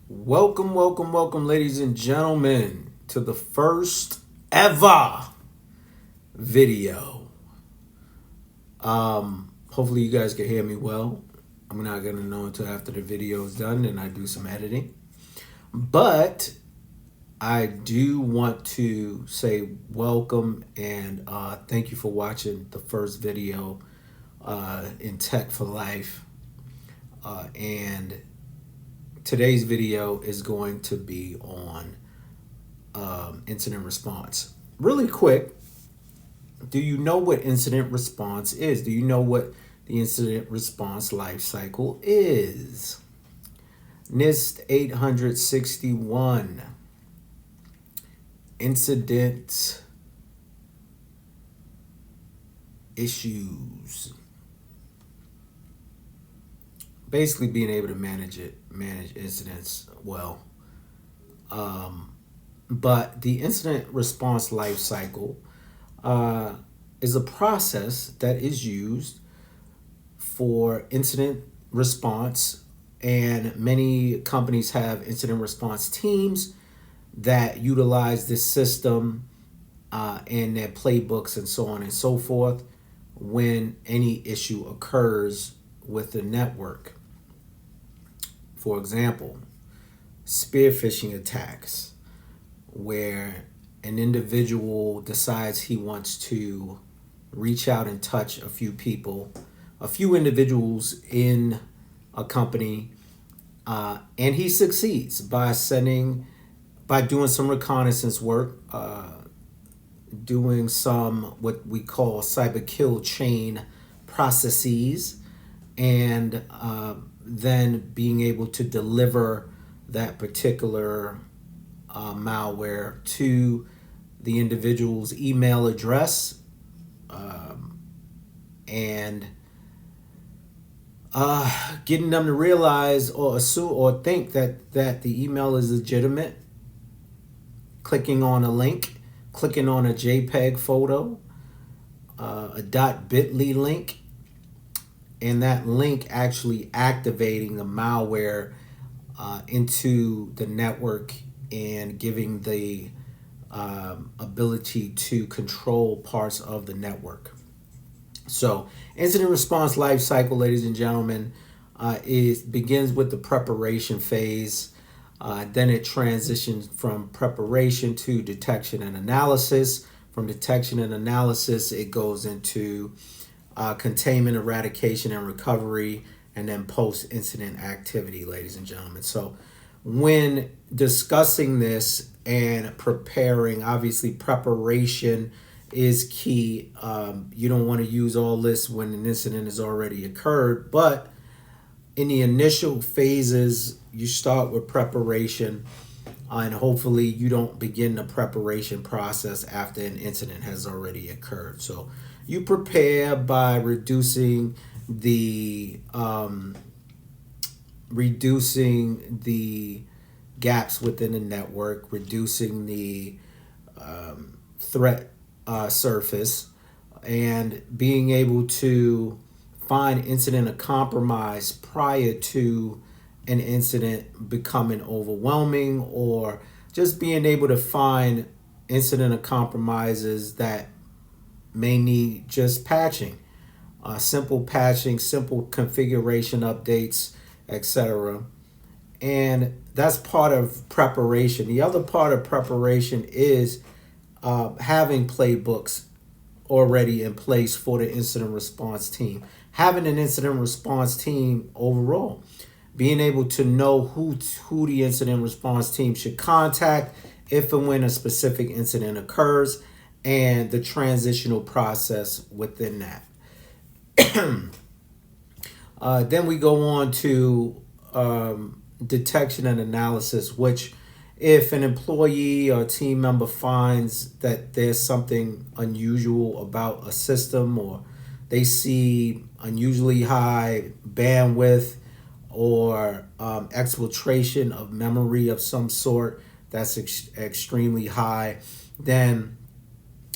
Welcome, ladies and gentlemen, to the first ever video. Hopefully, you guys can hear me well. I'm not gonna know until after the video is done and I do some editing. But I do want to say welcome and thank you for watching the first video in Tech for Life. And today's video is going to be on incident response. Really quick, do you know what incident response is? Do you know what the incident response life cycle is? NIST 861, incident issues. Basically being able to manage incidents well. But the incident response life cycle is a process that is used for incident response, and many companies have incident response teams that utilize this system in their playbooks and so on and so forth when any issue occurs with the network. For example, spear phishing attacks, where an individual decides he wants to reach out and touch a few individuals in a company, and he succeeds by doing some reconnaissance work, doing some what we call cyber kill chain processes, and then being able to deliver that particular malware to the individual's email address, and getting them to realize or assume or think that the email is legitimate, clicking on a link, clicking on a JPEG photo, a .bit.ly link, and that link actually activating the malware into the network and giving the ability to control parts of the network. So incident response life cycle, ladies and gentlemen, begins with the preparation phase. Then it transitions from preparation to detection and analysis. From detection and analysis, it goes into containment, eradication, and recovery, and then post-incident activity, ladies and gentlemen. So when discussing this and preparing, obviously preparation is key. You don't want to use all this when an incident has already occurred, but in the initial phases, you start with preparation, and hopefully you don't begin the preparation process after an incident has already occurred. So you prepare by reducing the gaps within the network, reducing the threat surface, and being able to find incident of compromise prior to an incident becoming overwhelming, or just being able to find incident of compromises that may need just patching, simple patching, simple configuration updates, etc. And that's part of preparation. The other part of preparation is having playbooks already in place for the incident response team. Having an incident response team overall, being able to know who the incident response team should contact if and when a specific incident occurs, and the transitional process within that. Then we go on to detection and analysis, which if an employee or team member finds that there's something unusual about a system, or they see unusually high bandwidth or exfiltration of memory of some sort that's extremely high, then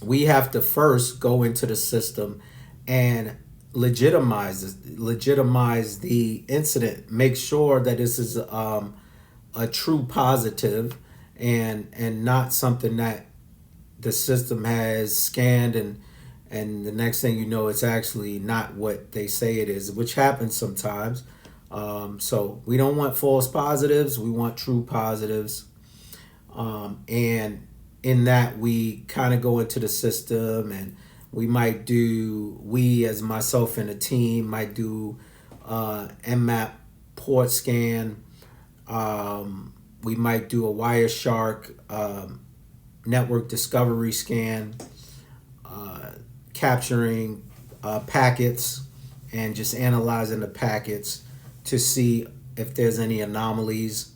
we have to first go into the system and legitimize the incident. Make sure that this is a a true positive, and not something that the system has scanned, and the next thing you know, it's actually not what they say it is, which happens sometimes. So we don't want false positives. We want true positives. And in that, we kind of go into the system, and we as myself and a team might do Nmap port scan. We might do a Wireshark network discovery scan, capturing packets and just analyzing the packets to see if there's any anomalies.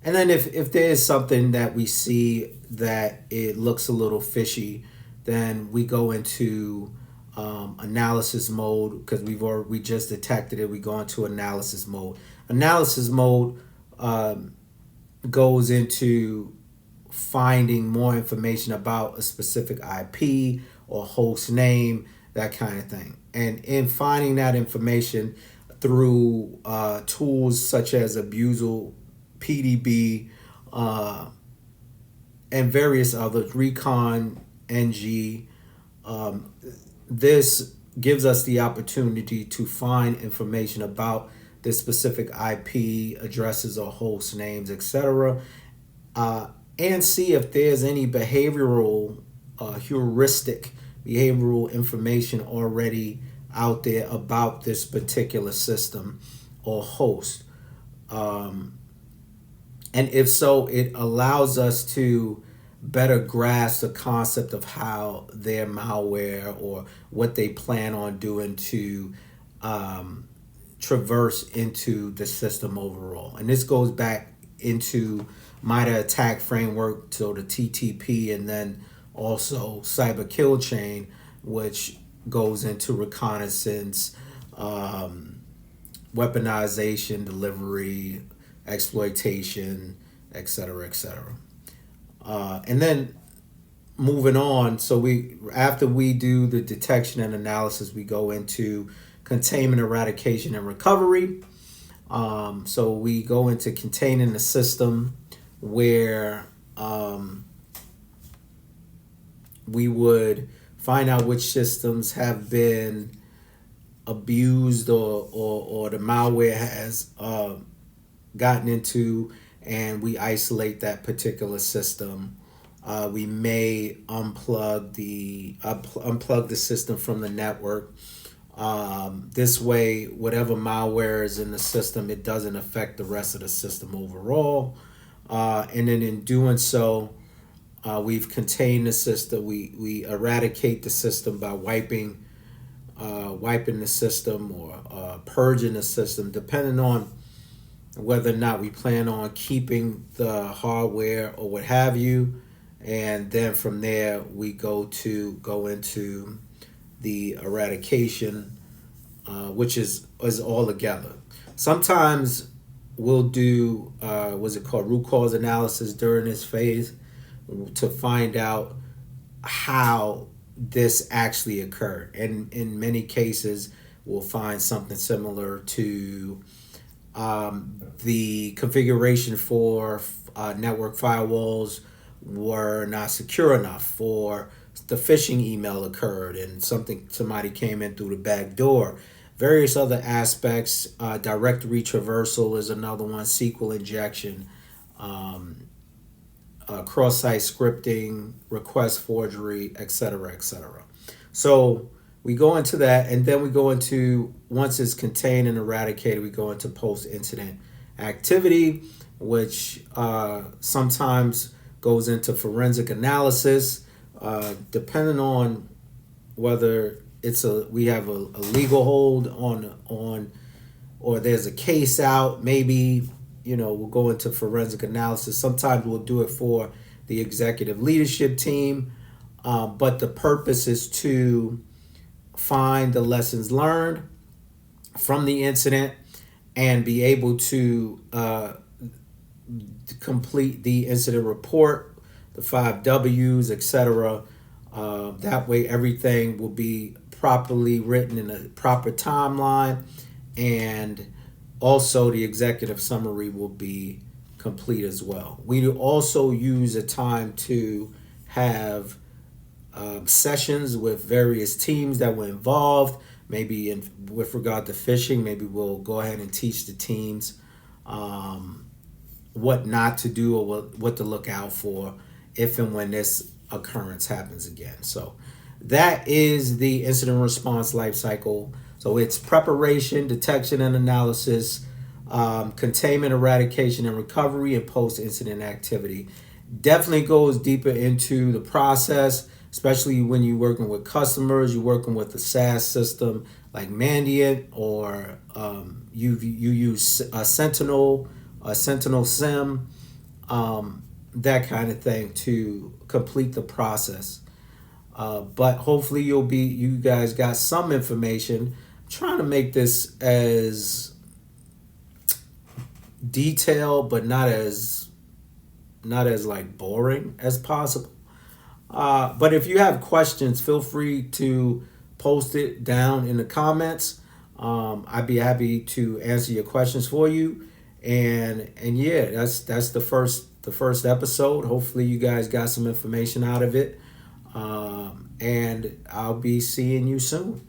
And then if there is something that we see that it looks a little fishy, then we go into analysis mode, because we just detected it. We go into analysis mode. Analysis mode goes into finding more information about a specific IP or host name, that kind of thing. And in finding that information through tools such as Abusal, PDB, and various others, Recon, NG, this gives us the opportunity to find information about this specific IP addresses or host names, etc., and see if there's any behavioral behavioral information already out there about this particular system or host. And if so, it allows us to better grasp the concept of how their malware or what they plan on doing to traverse into the system overall. And this goes back into MITRE attack framework, so the TTP, and then also cyber kill chain, which goes into reconnaissance, weaponization, delivery, exploitation, etc., etc. And then moving on, so after we do the detection and analysis, we go into containment, eradication, and recovery. So we go into containing the system, where we would find out which systems have been abused or the malware has gotten into, and we isolate that particular system. We may unplug the system from the network. This way, whatever malware is in the system, it doesn't affect the rest of the system overall. And then in doing so, we've contained the system. We eradicate the system by wiping the system or purging the system, depending on whether or not we plan on keeping the hardware or what have you. And then from there, we go into the eradication, which is all together. Sometimes we'll do root cause analysis during this phase to find out how this actually occurred. And in many cases, we'll find something similar to the configuration for network firewalls were not secure enough, or the phishing email occurred and somebody came in through the back door. Various other aspects, directory traversal is another one, SQL injection, cross-site scripting, request forgery, etc., etc. So we go into that, and then we go into, once it's contained and eradicated, we go into post-incident activity, which sometimes goes into forensic analysis, depending on whether we have a legal hold on or there's a case out. Maybe we'll go into forensic analysis. Sometimes we'll do it for the executive leadership team, but the purpose is to find the lessons learned from the incident and be able to complete the incident report, the 5 W's, etc. That way everything will be properly written in a proper timeline, and also the executive summary will be complete as well. We also use a time to have sessions with various teams that were involved. Maybe with regard to phishing, maybe we'll go ahead and teach the teams what not to do or what to look out for if and when this occurrence happens again. So that is the incident response life cycle. So it's preparation, detection and analysis, containment, eradication and recovery, and post-incident activity. Definitely goes deeper into the process, especially when you're working with customers, you're working with a SaaS system like Mandiant, or you use a Sentinel SIM, that kind of thing to complete the process. But hopefully you guys got some information. I'm trying to make this as detailed, but not as like boring as possible. But if you have questions, feel free to post it down in the comments. I'd be happy to answer your questions for you. And yeah, that's the first episode. Hopefully you guys got some information out of it. And I'll be seeing you soon.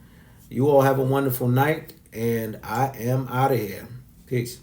You all have a wonderful night, and I am out of here. Peace.